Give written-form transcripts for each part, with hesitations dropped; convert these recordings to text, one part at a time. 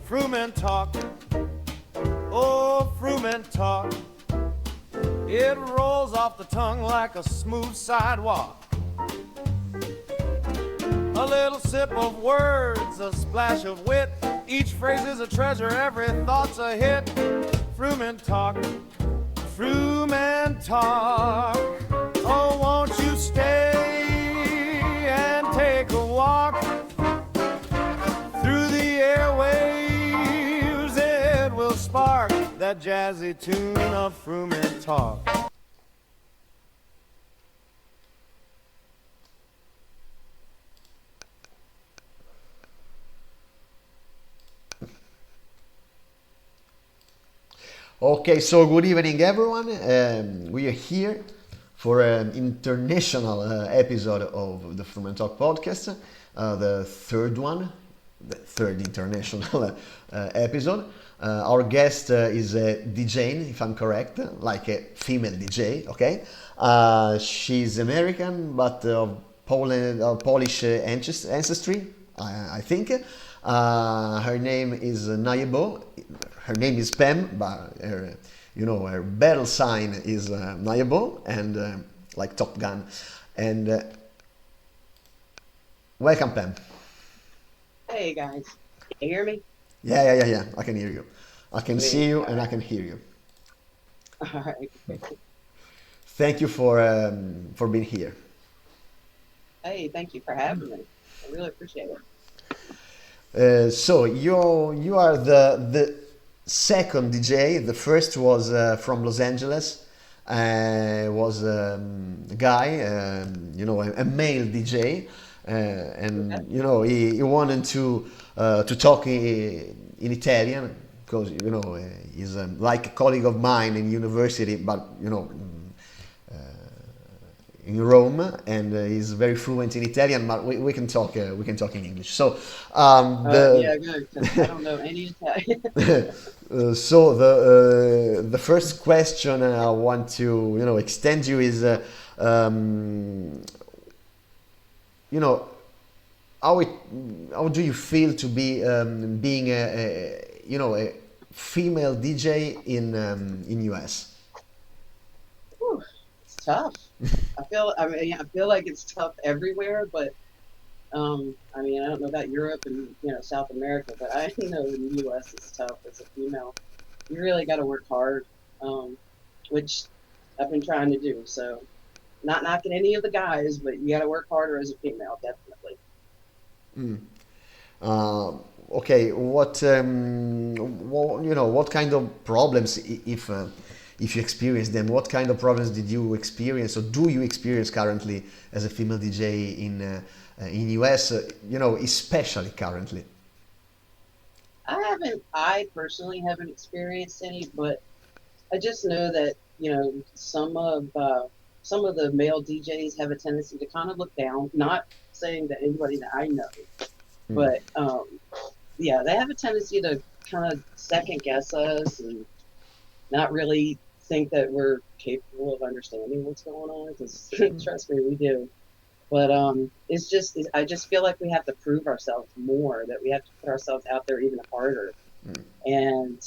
Frumentalk, oh Frumentalk. It rolls off the tongue like a smooth sidewalk. A little sip of words, a splash of wit. Each phrase is a treasure, every thought's a hit. Frumentalk, Frumentalk. Oh, won't you stay and take a walk through the airwaves? It will spark that jazzy tune of Frumentalk. Okay, so good evening, everyone. We are here for an international episode of the Frumentalk Podcast, the third one, the third international episode. Our guest is DJ, if I'm correct, like a female DJ. Okay, she's American, but of Polish ancestry, I think. Her name is Niebo. Her name is Pam, but her battle sign is Niebo, and like Top Gun. And welcome, Pam. Hey guys, can you hear me? Yeah. I can hear you. I can see you, and I can hear you. All right. Thank you for being here. Hey, thank you for having me. I really appreciate it. So you are the second DJ. The first was from Los Angeles. Was a guy, a male DJ, and Okay. he wanted to talk in Italian because he's like a colleague of mine in university, but in Rome, and he's very fluent in Italian, but we can talk in English. So Yeah, good, 'cause I don't know any Italian. so the first question I want to extend you is you know how do you feel to be being a female DJ in US? Whew, it's tough. I feel like it's tough everywhere, but I don't know about Europe and South America, but I know in the U.S. it's tough as a female. You really got to work hard, which I've been trying to do. So, not knocking any of the guys, but you got to work harder as a female, definitely. Mm. Uh, okay, what kind of problems, if you experience them, what kind of problems did you experience or do you experience currently as a female DJ in US? Especially currently. I personally haven't experienced any, but I just know that some of the male DJs have a tendency to kind of look down. Not saying that anybody that I know, Mm. but yeah, they have a tendency to kind of second guess us and not really think that we're capable of understanding what's going on. Because trust me, we do. But I just feel like we have to prove ourselves more. That we have to put ourselves out there even harder. Mm. And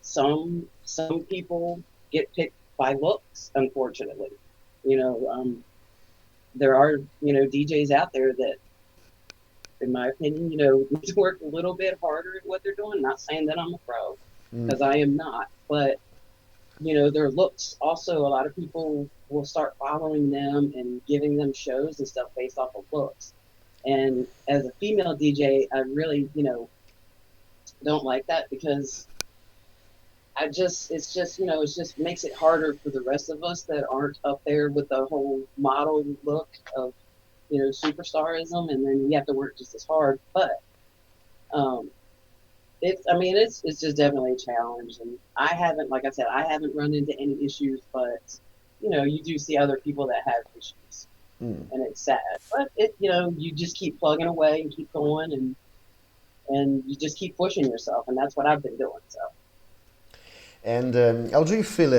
some people get picked by looks. Unfortunately, there are DJs out there that, in my opinion, need to work a little bit harder at what they're doing. Not saying that I'm a pro, Mm. because I am not, but their looks. Also, a lot of people will start following them and giving them shows and stuff based off of looks. And as a female DJ, I really, don't like that, because it just makes it harder for the rest of us that aren't up there with the whole model look of, superstarism, and then we have to work just as hard. But um, it's just definitely a challenge, and like I said, I haven't run into any issues, but you do see other people that have issues, Mm. and it's sad. But you just keep plugging away and keep going, and you just keep pushing yourself, and that's what I've been doing. So. And how do you feel,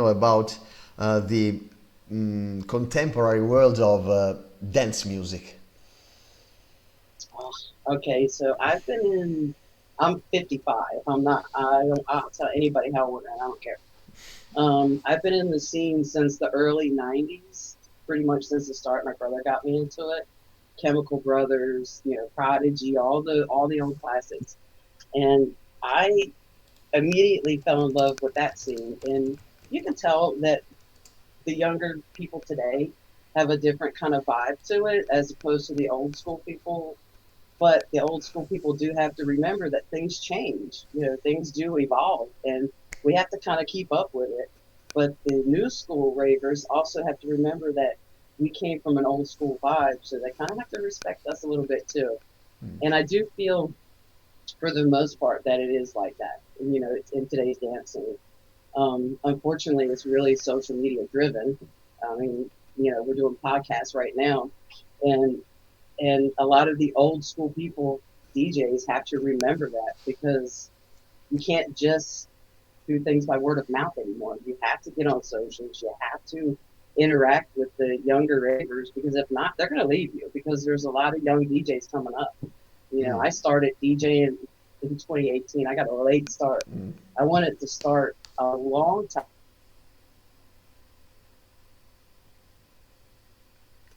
about the contemporary world of dance music? Oh, Okay, so I'm 55. I'll tell anybody how old I am. I don't care. I've been in the scene since the early 90s, pretty much since the start. My brother got me into it. Chemical Brothers, Prodigy, all the old classics. And I immediately fell in love with that scene. And you can tell that the younger people today have a different kind of vibe to it as opposed to the old school people. But the old school people do have to remember that things change. Things do evolve, and we have to kind of keep up with it. But the new school ravers also have to remember that we came from an old school vibe, so they kind of have to respect us a little bit too. Mm. And I do feel, for the most part, that it is like that. It's in today's dancing. Unfortunately, it's really social media driven. I mean, we're doing podcasts right now, and a lot of the old school people, DJs, have to remember that because you can't just do things by word of mouth anymore. You have to get on socials. You have to interact with the younger ravers because if not, they're going to leave you because there's a lot of young DJs coming up. Mm. I started DJing in 2018. I got a late start. Mm. I wanted to start a long time.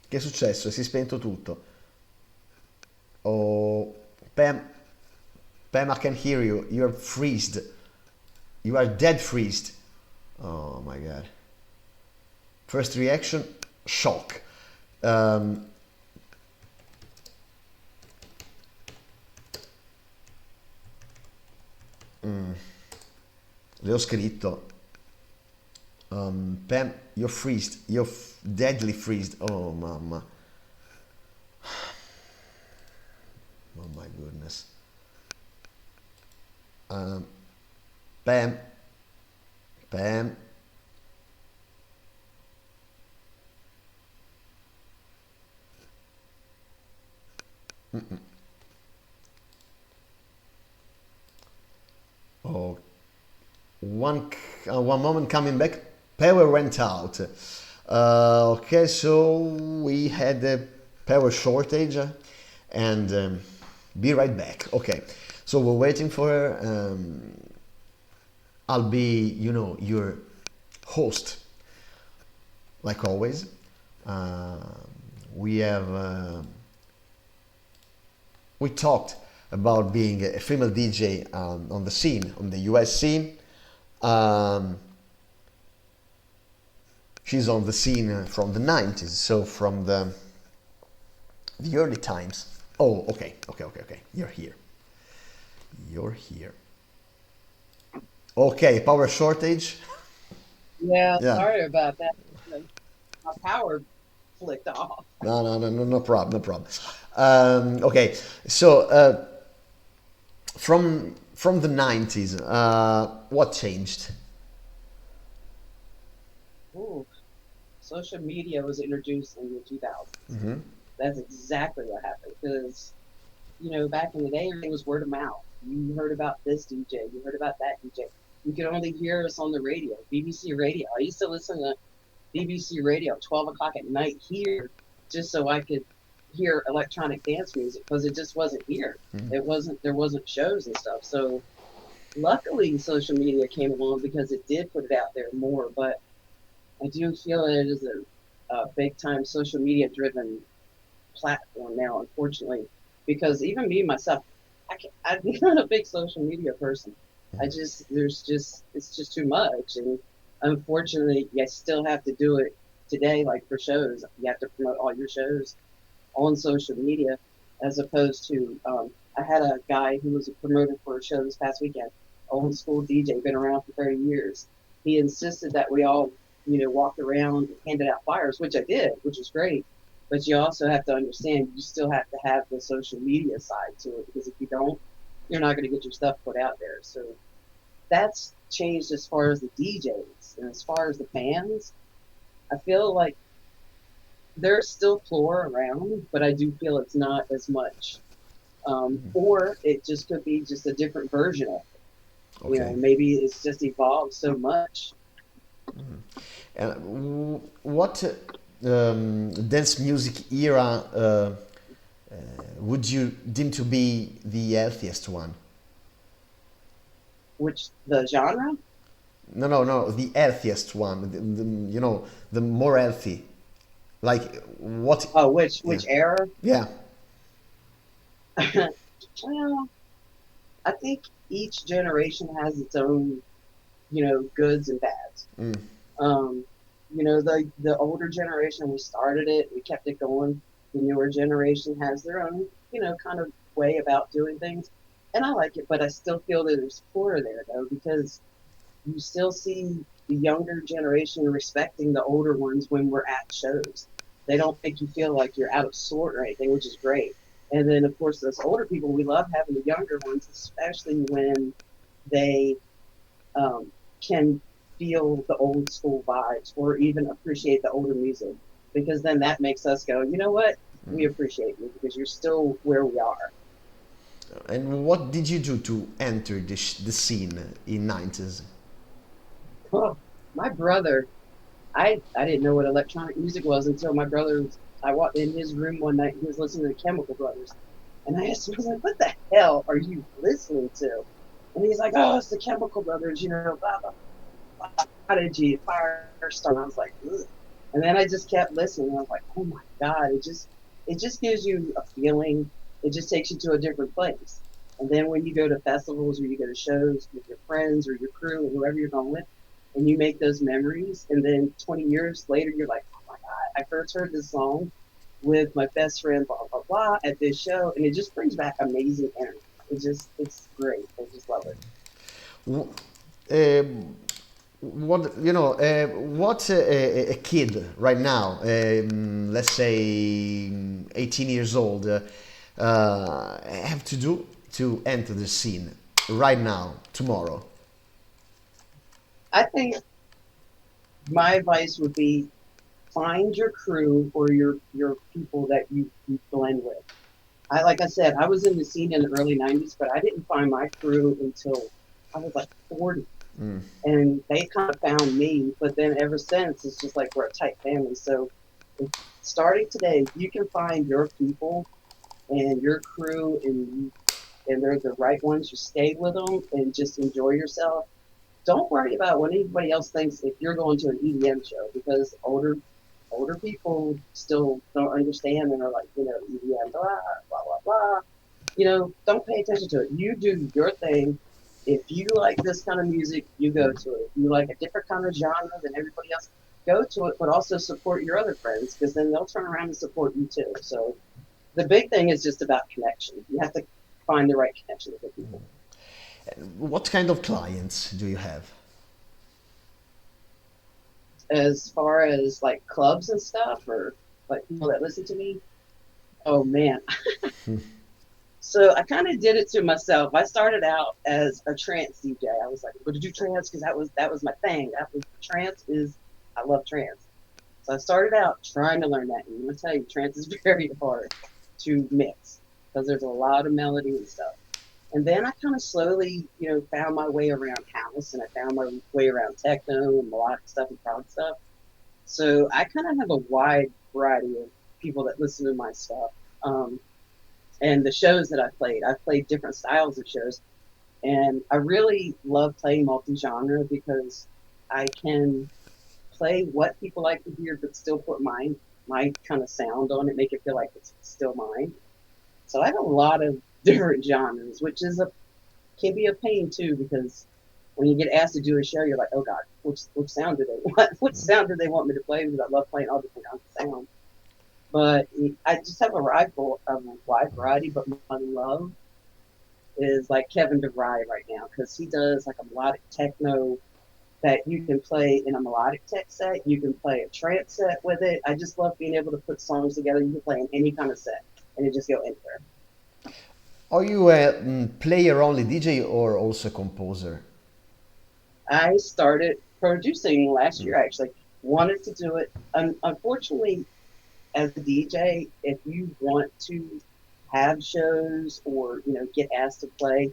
Che è successo? Si è spento tutto. Oh, Pam, Pam, I can hear you. You're freezed. You are dead freezed. Oh my god. First reaction, shock. Um, Le ho scritto. Pam, you're freezed. You're deadly freezed. Oh, mamma. Oh my goodness. Pam. Pam. Oh, one moment coming back. Power went out. Okay, so we had a power shortage, and be right back. Okay, so we're waiting for her. I'll be, your host, like always. We have we talked about being a female DJ on the scene, on the US scene. She's on the scene from the 90s, so from the early times. Oh, okay. You're here. Okay, power shortage. Yeah, Yeah. sorry about that. My power flicked off. No problem. Okay, so from the 90s, what changed? Ooh, social media was introduced in the 2000s. Mm-hmm. That's exactly what happened because, back in the day, everything was word of mouth. You heard about this DJ, you heard about that DJ. You could only hear us on the radio, BBC radio. I used to listen to BBC radio at 12 o'clock at night here just so I could hear electronic dance music because it just wasn't here. Mm-hmm. There wasn't shows and stuff. So luckily social media came along because it did put it out there more, but I do feel it is a big time social media driven platform now, unfortunately, because even me myself, I'm not a big social media person. It's just too much. And unfortunately, you still have to do it today, like for shows. You have to promote all your shows on social media as opposed to, I had a guy who was a promoter for a show this past weekend, old school DJ, been around for 30 years. He insisted that we all, walked around and handed out flyers, which I did, which was great. But you also have to understand you still have to have the social media side to it because if you don't, you're not going to get your stuff put out there. So that's changed as far as the DJs and as far as the fans. I feel like there's still floor around, but I do feel it's not as much. Or it just could be just a different version of it. Okay. Maybe it's just evolved so much. And what dance music era would you deem to be the healthiest one? Which the genre? No, no, no, the healthiest one. The more healthy. Like what? Oh, Yeah, which era? yeah. Well, I think each generation has its own, goods and bads. Mm, Um, the older generation, we started it, we kept it going. The newer generation has their own, kind of way about doing things. And I like it, but I still feel that there's poor there though, because you still see the younger generation respecting the older ones when we're at shows. They don't make you feel like you're out of sort or anything, which is great. And then, of course, those older people, we love having the younger ones, especially when they can feel the old school vibes or even appreciate the older music. Because then that makes us go, you know what? We mm. appreciate you because you're still where we are. And what did you do to enter the scene in 90s? Oh, my brother, I didn't know what electronic music was until my brother I walked in his room one night and he was listening to the Chemical Brothers. And I asked him, I was like, what the hell are you listening to? And he's like, oh, it's the Chemical Brothers, blah, blah, blah. Prodigy, Firestar. I was like, ugh. And then I just kept listening. I was like, oh my God, it just gives you a feeling. It just takes you to a different place. And then when you go to festivals or you go to shows with your friends or your crew or whoever you're going with, and you make those memories, and then 20 years later, you're like, oh my God, I first heard this song with my best friend, blah, blah, blah, at this show. And it just brings back amazing energy. It's great. I just love it. W- Um, what a kid right now, let's say 18 years old, have to do to enter the scene right now, tomorrow? I think my advice would be find your crew or your people that you blend with. Like I said, I was in the scene in the early 90s, but I didn't find my crew until I was like 40. Mm. And they kind of found me, but then ever since, it's just like we're a tight family. So starting today, if you can find your people and your crew and they're the right ones, you stay with them and just enjoy yourself. Don't worry about what anybody else thinks if you're going to an EDM show because older people still don't understand and are like, EDM, blah, blah, blah, blah. Don't pay attention to it. You do your thing. If you like this kind of music, you go to it. If you like a different kind of genre than everybody else, go to it, but also support your other friends because then they'll turn around and support you too. So the big thing is just about connection. You have to find the right connection with the people. What kind of clients do you have? As far as like clubs and stuff or like people that listen to me, oh man. So I kind of did it to myself. I started out as a trance DJ. I was like, I'm going to do trance because that was my thing. I love trance. So I started out trying to learn that. And I'm going to tell you, trance is very hard to mix because there's a lot of melody and stuff. And then I kind of slowly, found my way around house and I found my way around techno and melodic stuff and prog stuff. So I kind of have a wide variety of people that listen to my stuff. And the shows that I've played different styles of shows. And I really love playing multi-genre because I can play what people like to hear, but still put my kind of sound on it, make it feel like it's still mine. So I have a lot of different genres, which can be a pain too, because when you get asked to do a show, you're like, oh God, which sound do they want? Which sound do they want me to play? Because I love playing all different kinds of sound. But I just have a wide variety, but my love is like Kevin DeVry right now, because he does like a melodic techno that you can play in a melodic tech set. You can play a trance set with it. I just love being able to put songs together. You can play in any kind of set and it just go anywhere. Are you a player-only DJ or also composer? I started producing last year, actually. Wanted to do it. Unfortunately, as a DJ, if you want to have shows or, get asked to play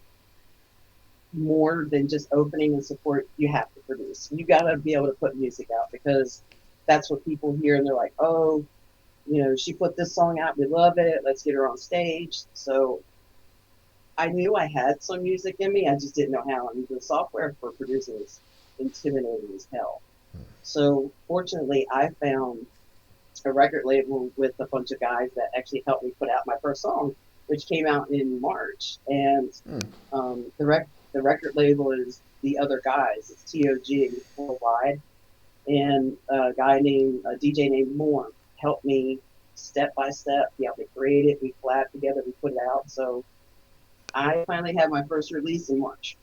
more than just opening and support, you have to produce. You got to be able to put music out because that's what people hear and they're like, oh, she put this song out, we love it, let's get her on stage. So I knew I had some music in me, I just didn't know how. And the software for producing is intimidating as hell. So fortunately, I found a record label with a bunch of guys that actually helped me put out my first song, which came out in March. And the record label is The Other Guys. It's TOG worldwide. And a DJ named Moore helped me step by step. He helped me create it. We collabed together. We put it out. So I finally had my first release in March.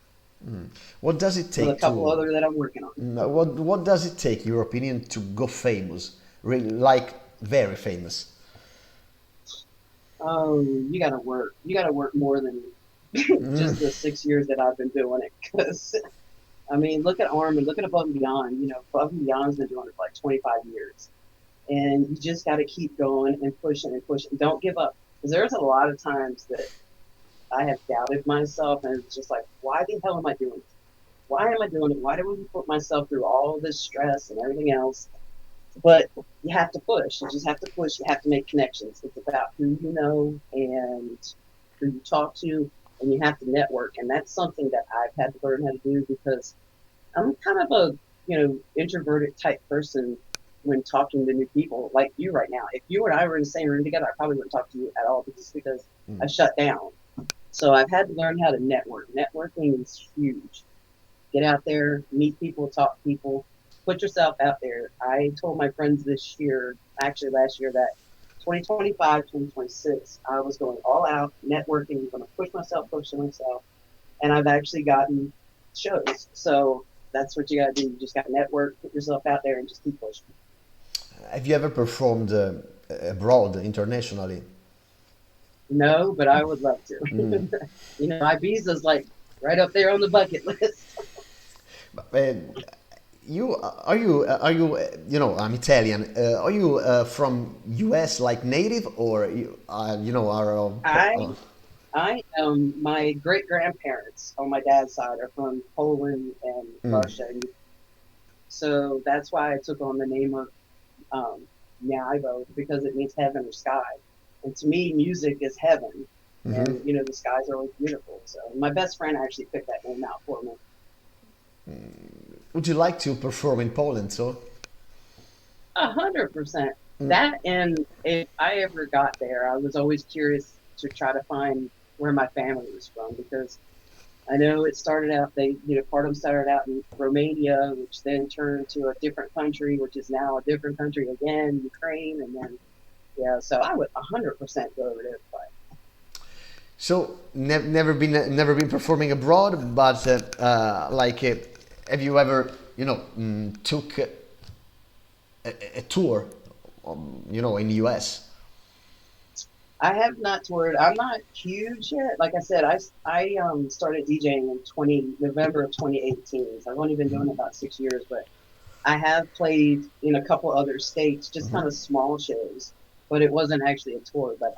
What does it take with a couple other that I'm working on. What does it take, your opinion, to go famous? Really, like very famous? Oh, you got to work. You got to work more than just the 6 years that I've been doing it. Because I mean, look at Armin, look at Above and Beyond. Above and Beyond's been doing it for like 25 years, and you just got to keep going and pushing and pushing. Don't give up. Because there's a lot of times that I have doubted myself, and it's just like, why the hell am I doing this? Why am I doing it? Why do I put myself through all this stress and everything else? But you have to push. You just have to push. You have to make connections. It's about who you know and who you talk to, and you have to network. And that's something that I've had to learn how to do because I'm kind of a, introverted type person when talking to new people like you right now. If you and I were in the same room together, I probably wouldn't talk to you at all because I shut down. So I've had to learn how to network. Networking is huge. Get out there, meet people, talk to people, put yourself out there. I told my friends last year, that 2025, 2026, I was going all out, networking, going to push myself. And I've actually gotten shows. So that's what you got to do. You just got to network, put yourself out there, and just keep pushing. Have you ever performed abroad, internationally? No, but I would love to. Ibiza's like right up there on the bucket list. I'm Italian. Are you from US like native, or I am. My great grandparents on my dad's side are from Poland and Russia, so that's why I took on the name of Niebo, because it means heaven or sky. And to me, music is heaven, and the skies are always beautiful. So my best friend actually picked that name out for me. Would you like to perform in Poland? 100%. That, and if I ever got there, I was always curious to try to find where my family was from, because I know it started out, part of them started out in Romania, which then turned to a different country, which is now a different country again, Ukraine, and then, so I would 100% go over there to play. So never been performing abroad, but have you ever took a tour, in the US? I have not toured. I'm not huge yet. Like I said, I started DJing in November of 2018. So I've only been doing it about 6 years, but I have played in a couple other states, just kind of small shows. But it wasn't actually a tour. But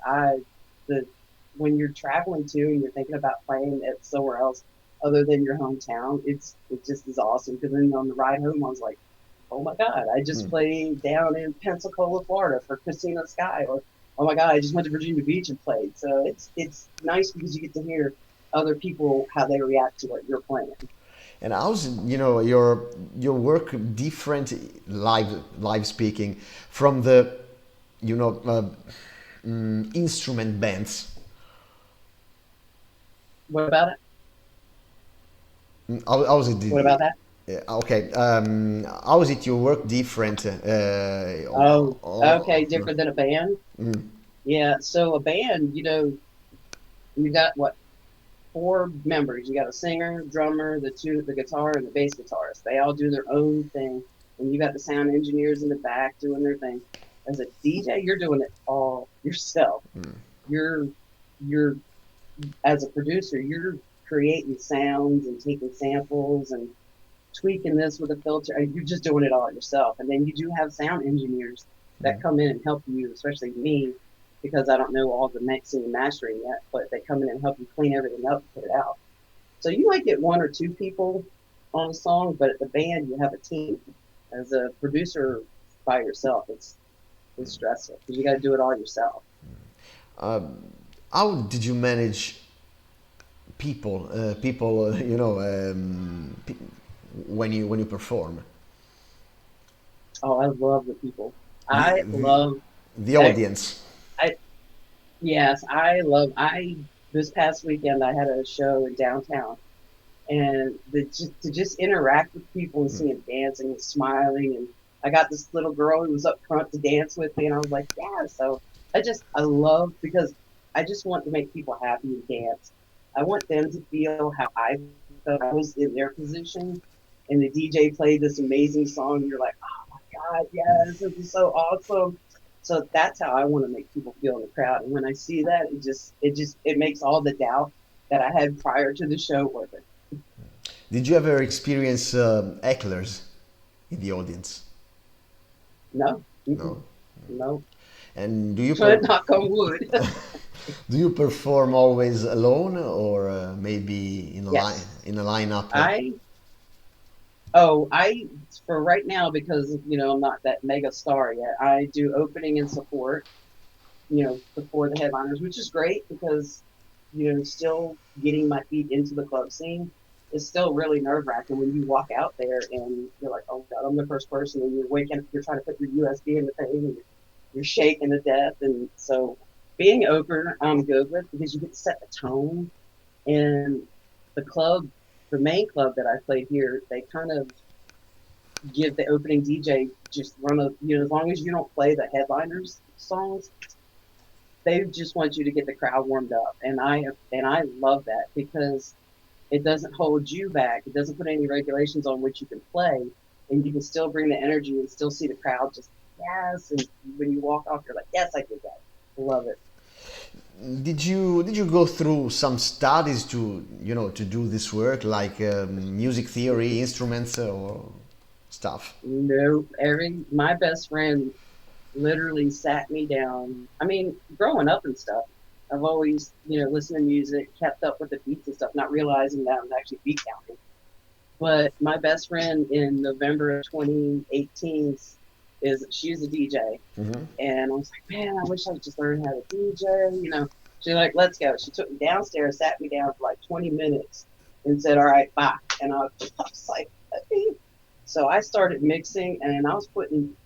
when you're traveling too and you're thinking about playing at somewhere else other than your hometown, it just is awesome. Because then on the ride home, I was like, oh my God, I just played down in Pensacola, Florida for Casino Sky, or oh my God, I just went to Virginia Beach and played. So it's nice because you get to hear other people, how they react to what you're playing. And how's your work different, live speaking, from the instrument bands? What about it? How's it? What about that? Okay. How is it your work different? Okay, different than a band? Yeah, so a band, you got what? 4 members. You got a singer, drummer, the guitar, and the bass guitarist. They all do their own thing, and you got the sound engineers in the back doing their thing. As a DJ, you're doing it all yourself. You're as a producer, you're creating sounds and taking samples and tweaking this with a filter. You're just doing it all yourself. And then you do have sound engineers that come in and help you, especially me, because I don't know all the mixing and mastering yet, but they come in and help you clean everything up and put it out. So you might get 1 or 2 people on a song, but at the band, you have a team. As a producer by yourself, It's stressful because you got to do it all yourself. How did you manage people, when you perform? Oh, I love the people. The, I the, love. the I, audience. I yes, I love. I this past weekend I had a show in downtown, and to just interact with people and see them dancing and smiling, and I got this little girl who was up front to dance with me, and I was like, yeah. So I love because I just want to make people happy and dance. I want them to feel how I felt. I was in their position, and the DJ played this amazing song. And you're like, oh my God, yes, this is so awesome. So that's how I want to make people feel in the crowd. And when I see that, it makes all the doubt that I had prior to the show worth it. Did you ever experience hecklers in the audience? No, No. no. And do you Knock on wood. do you perform always alone or maybe Yes, in a lineup? I. Oh, for right now because I'm not that mega star yet. I do opening and support. Before the headliners, which is great because still getting my feet into the club scene is still really nerve wracking when you walk out there and you're like, oh God, I'm the first person, and you're trying to put your USB in the thing, and you're shaking to death. And so being open, I'm good with because you get to set the tone. And the club, the main club that I played here, they kind of give the opening DJ just run as long as you don't play the headliners songs, they just want you to get the crowd warmed up. And I love that because it doesn't hold you back. It doesn't put any regulations on what you can play, and you can still bring the energy and still see the crowd just yes. And when you walk off, you're like, yes, I did that. Love it. Did you go through some studies to do this work like music theory, instruments or stuff? Nope. My best friend literally sat me down. I mean, growing up and stuff, I've always listened to music, kept up with the beats and stuff, not realizing that I'm actually beat counting. But my best friend in November of 2018 she's a DJ, Hmm. and I was like, man, I wish I could just learn how to DJ. She's like, let's go. She took me downstairs, sat me down for like 20 minutes, and said, all right, bye. And I was like, okay. So I started mixing, and I was putting.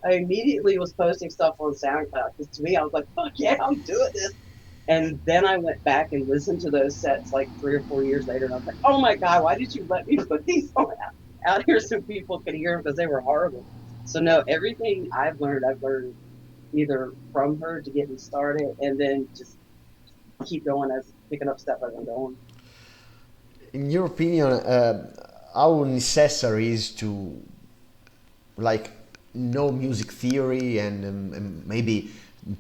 I immediately was posting stuff on SoundCloud because to me, I was like, fuck yeah, I'm doing this. And then I went back and listened to those sets like 3 or 4 years later, and I was like, oh my God, why did you let me put these out here so people could hear them because they were horrible? So, no, everything I've learned either from her to get me started and then just keep going as picking up stuff as I'm going. In your opinion, how necessary is to like know music theory and maybe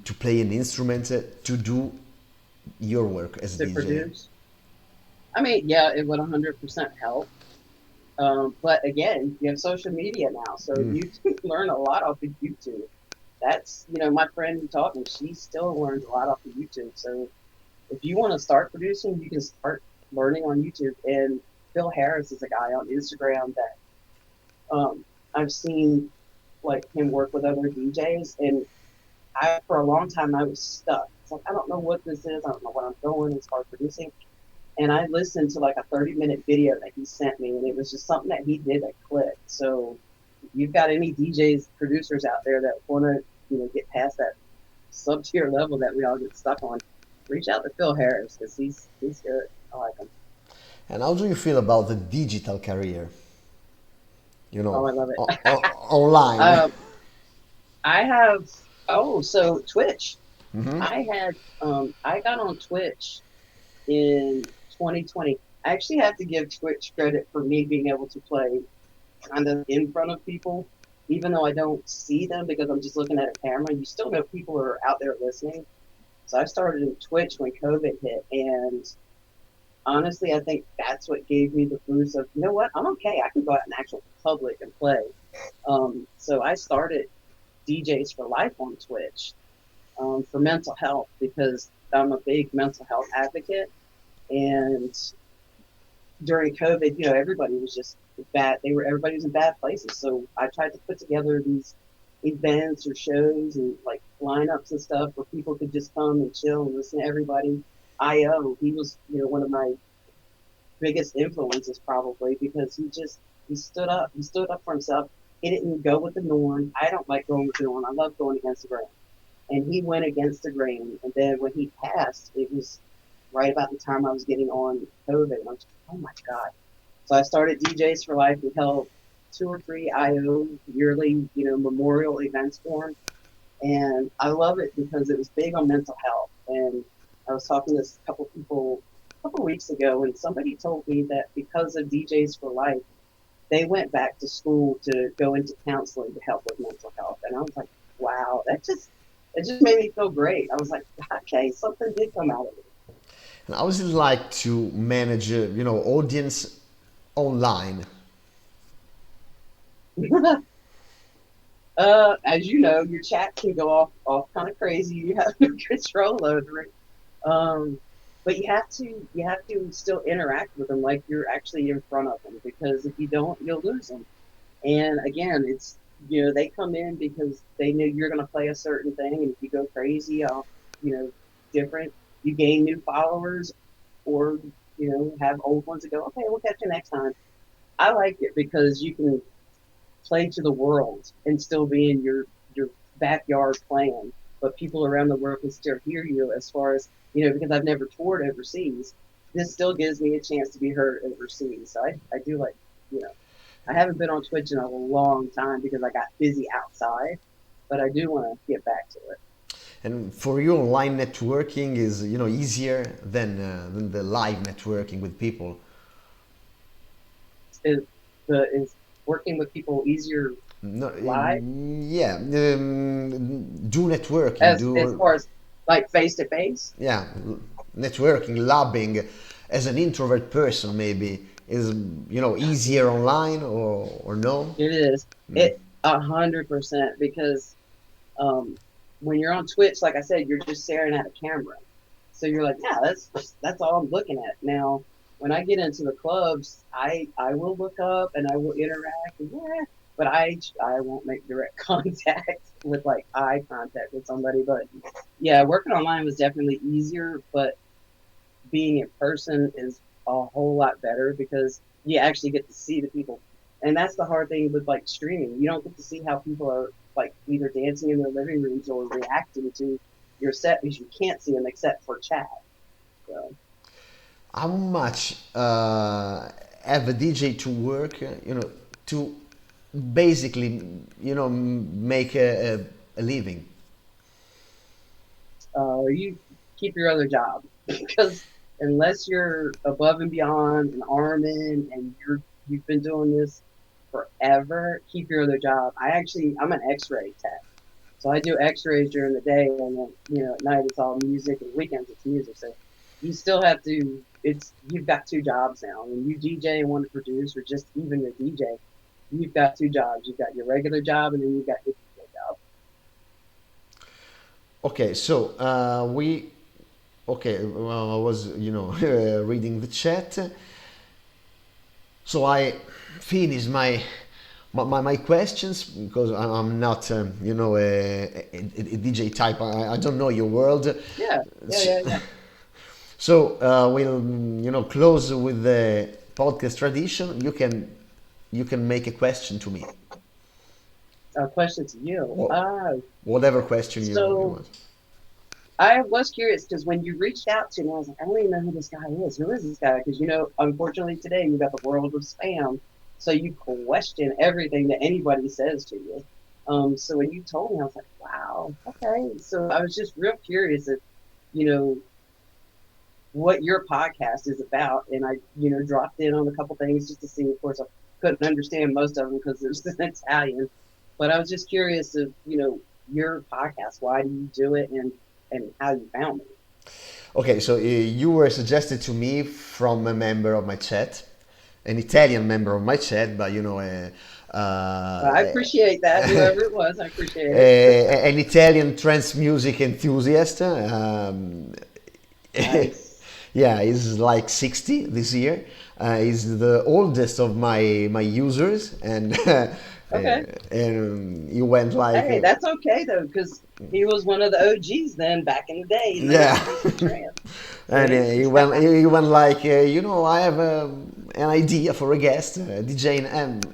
to play an instrument to do your work as a To DJ? produce, I mean, yeah, it would 100% help. But again, you have social media now, so Mm. you can learn a lot off of YouTube. That's, my friend who taught me, she still learns a lot off of YouTube. So if you want to start producing, you can start learning on YouTube. And Phil Harris is a guy on Instagram that I've seen like him work with other DJs. And for a long time, I was stuck. It's like, I don't know what this is. I don't know what I'm doing as far as producing. And I listened to like a 30-minute video that he sent me, and it was just something that he did that clicked. So if you've got any DJs, producers out there that want to, get past that sub-tier level that we all get stuck on, reach out to Phil Harris because he's good. I like him. And how do you feel about the digital career? Oh, I love it. Online. I have, so Twitch. Hmm. I got on Twitch in 2020. I actually have to give Twitch credit for me being able to play kind of in front of people, even though I don't see them because I'm just looking at a camera. You still know people are out there listening. So I started in Twitch when COVID hit, and honestly, I think that's what gave me the boost of, you know what, I'm okay. I can go out in actual public and play. So I started DJs for Life on Twitch for mental health because I'm a big mental health advocate. And during COVID, everybody was just bad. Everybody was in bad places. So I tried to put together these events or shows and like lineups and stuff where people could just come and chill and listen to everybody. IO, he was, one of my biggest influences probably because he stood up. He stood up for himself. He didn't go with the norm. I don't like going with the norm. I love going against the grain. And he went against the grain. And then when he passed, it was right about the time I was getting on COVID. And I was like, oh my God. So I started DJs for Life. We held 2 or 3 IO yearly, memorial events for him. And I love it because it was big on mental health. And I was talking to a couple people a couple weeks ago, and somebody told me that because of DJs for Life, they went back to school to go into counseling to help with mental health. And I was like, wow, it just made me feel great. I was like, okay, something did come out of it. And how is it like to manage, audience online? As you know, your chat can go off kind of crazy. You have no control over it. But you have to still interact with them like you're actually in front of them, because if you don't, you'll lose them. And again, it's, they come in because they know you're going to play a certain thing, and if you go crazy off, different, you gain new followers, or have old ones that go, okay, we'll catch you next time. I like it because you can play to the world and still be in your backyard playing, but people around the world can still hear you. As far as because I've never toured overseas, this still gives me a chance to be heard overseas. So I do like, I haven't been on Twitch in a long time because I got busy outside, but I do want to get back to it. And for you, online networking is easier than the live networking with people. Is working with people easier No, live? yeah, do networking. As far as like face to face? Yeah, networking, labbing, as an introvert person maybe is easier online or no? It is. It 100%, because when you're on Twitch, like I said, you're just staring at a camera. So you're like, yeah, that's all I'm looking at. Now, when I get into the clubs, I will look up and I will interact, and but I won't make direct contact with like eye contact with somebody. But yeah, working online was definitely easier, but being in person is a whole lot better because you actually get to see the people. And that's the hard thing with like streaming. You don't get to see how people are like either dancing in their living rooms or reacting to your set, because you can't see them except for chat. So. How much have a DJ to work, to basically, make a living? You keep your other job because unless you're above and beyond and Armin and you've been doing this forever, keep your other job. I'm an X-ray tech, so I do X-rays during the day, and then at night it's all music, and weekends it's music. So you still have to. You've got 2 jobs now. When you DJ and want to produce, or just even your DJ, you've got 2 jobs. You've got your regular job, and then you've got your DJ job. Okay, so I was reading the chat. So I finished my questions because I'm not a DJ type. I don't know your world. Yeah. So we'll close with the podcast tradition. You can make a question to me. A question to you. Whatever question you want. I was curious because when you reached out to me, I was like, I don't even know who this guy is. Who is this guy? Because unfortunately today you got the world of spam, so you question everything that anybody says to you. So when you told me, I was like, wow, okay. So I was just real curious if what your podcast is about, and I dropped in on a couple things just to see. Of course, I couldn't understand most of them because it was in Italian, but I was just curious of your podcast. Why do you do it, and how you found me? Okay, so you were suggested to me from a member of my chat, an Italian member of my chat, but I appreciate that. Whoever it was, I appreciate it. An Italian trance music enthusiast. Nice. Yeah, he's like 60 this year. He's the oldest of my users, and Okay. And he went like, Hey, that's okay though, because he was one of the OGs then back in the day in the yeah. 90s with trance. And See? he went like, I have an idea for a guest, DJ, and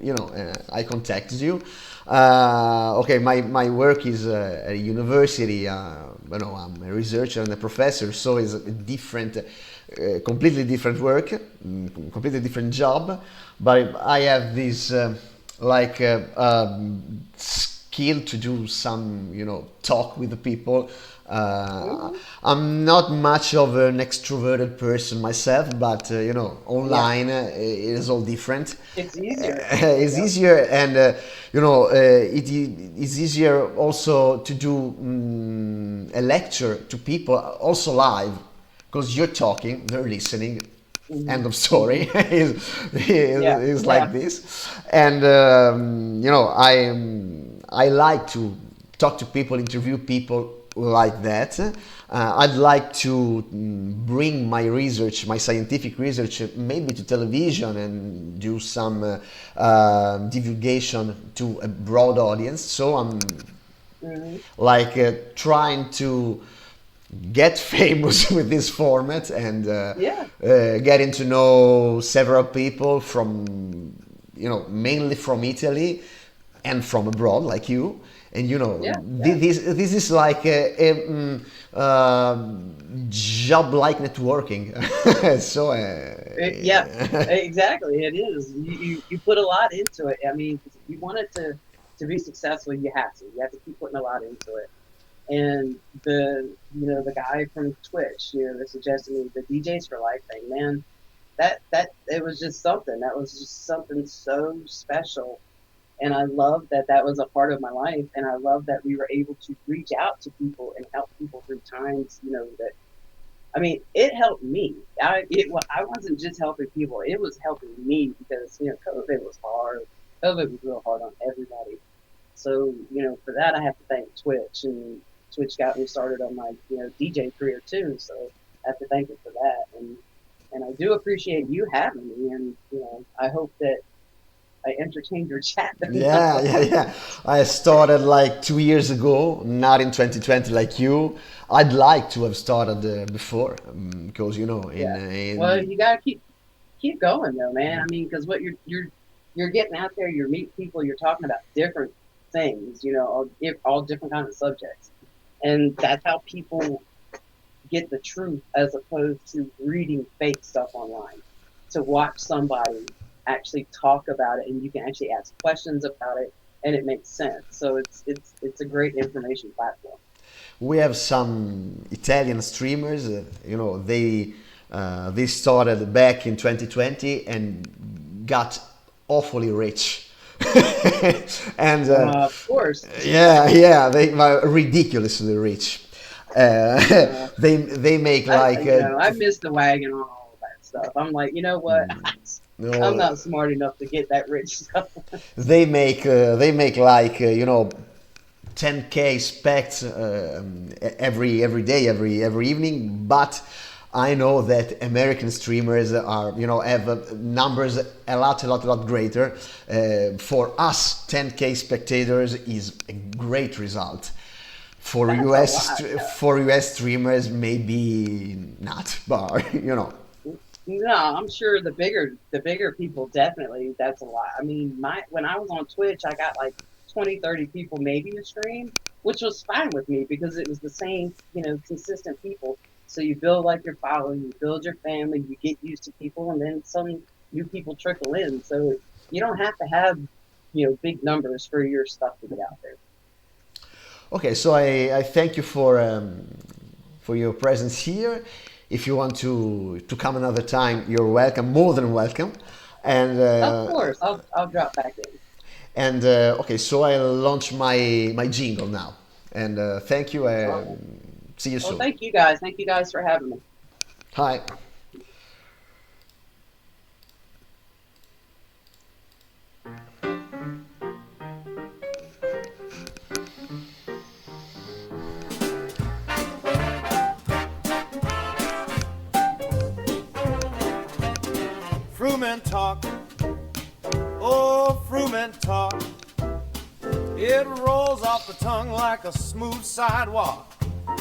I contacted you. Okay, my work is at a university. I'm a researcher and a professor, so it's a different, completely different work, completely different job. But I have this skill to do some, talk with the people. I'm not much of an extroverted person myself, but online it is all different. It's easier. It's Yep. easier, and it is easier also to do a lecture to people also live, because you're talking, they're listening. End of story. Yeah. is Yeah. like this, and I like to talk to people, interview people like that. I'd like to bring my research, my scientific research, maybe to television and do some divulgation to a broad audience. So I'm Hmm. trying to get famous with this format and Yeah. getting to know several people from, mainly from Italy and from abroad, like you. And Yeah. Yeah. this is like a job like networking. So Yeah, exactly. It is. You put a lot into it. I mean, if you want it to be successful, you have to. You have to keep putting a lot into it. And the guy from Twitch, that suggested me the DJs for Life thing, man, that it was just something. That was just something so special. And I love that that was a part of my life. And I love that we were able to reach out to people and help people through times, that I mean, it helped me. I wasn't just helping people; it was helping me because COVID was hard. COVID was real hard on everybody. So for that, I have to thank Twitch, and Twitch got me started on my DJ career too. So I have to thank it for that, and I do appreciate you having me, and I hope that I entertained your chat yeah, enough. yeah, yeah. I started like 2 years ago, not in 2020 like you. I'd like to have started before, because Yeah. Well, in you gotta keep going though, man. I mean, because what you're getting out there, you're meeting people, you're talking about different things, all different kinds of subjects, and that's how people get the truth as opposed to reading fake stuff online. To watch somebody actually talk about it, and you can actually ask questions about it, and it makes sense. So it's a great information platform. we have some Italian streamers. They started back in 2020 and got awfully rich. And Of course. yeah, they were ridiculously rich. They make like I missed the wagon on all that stuff. I'm like, you know what? I'm no, not smart enough to get that rich stuff. they make like 10K specs every day, every evening. But I know that American streamers are have numbers a lot greater. For us, 10K spectators is a great result. For That's a lot. Yeah. US streamers, maybe not, but No, I'm sure the bigger people definitely that's a lot. I mean, when I was on Twitch, I got like 20, 30 people maybe to stream, which was fine with me because it was the same, consistent people. So you build like your following, you build your family, you get used to people, and then some new people trickle in. So you don't have to have, big numbers for your stuff to get out there. Okay, so I thank you for your presence here. If you want to come another time, you're welcome, more than welcome. And Of course, I'll drop back in. okay, so I'll launch my jingle now. And thank you. All right. See you Well, soon. thank you guys. Thank you guys for having me. Hi. Frumentalk, oh Frumentalk, It rolls off the tongue like a smooth sidewalk. A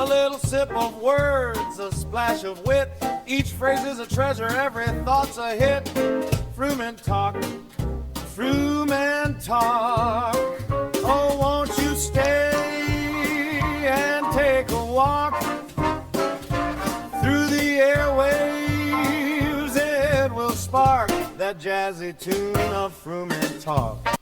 little sip of words, a splash of wit. Each phrase is a treasure, every thought's a hit. Frumentalk, Frumentalk. Oh, won't you stay and take a walk through the airwaves? It will spark that jazzy tune of Frumentalk.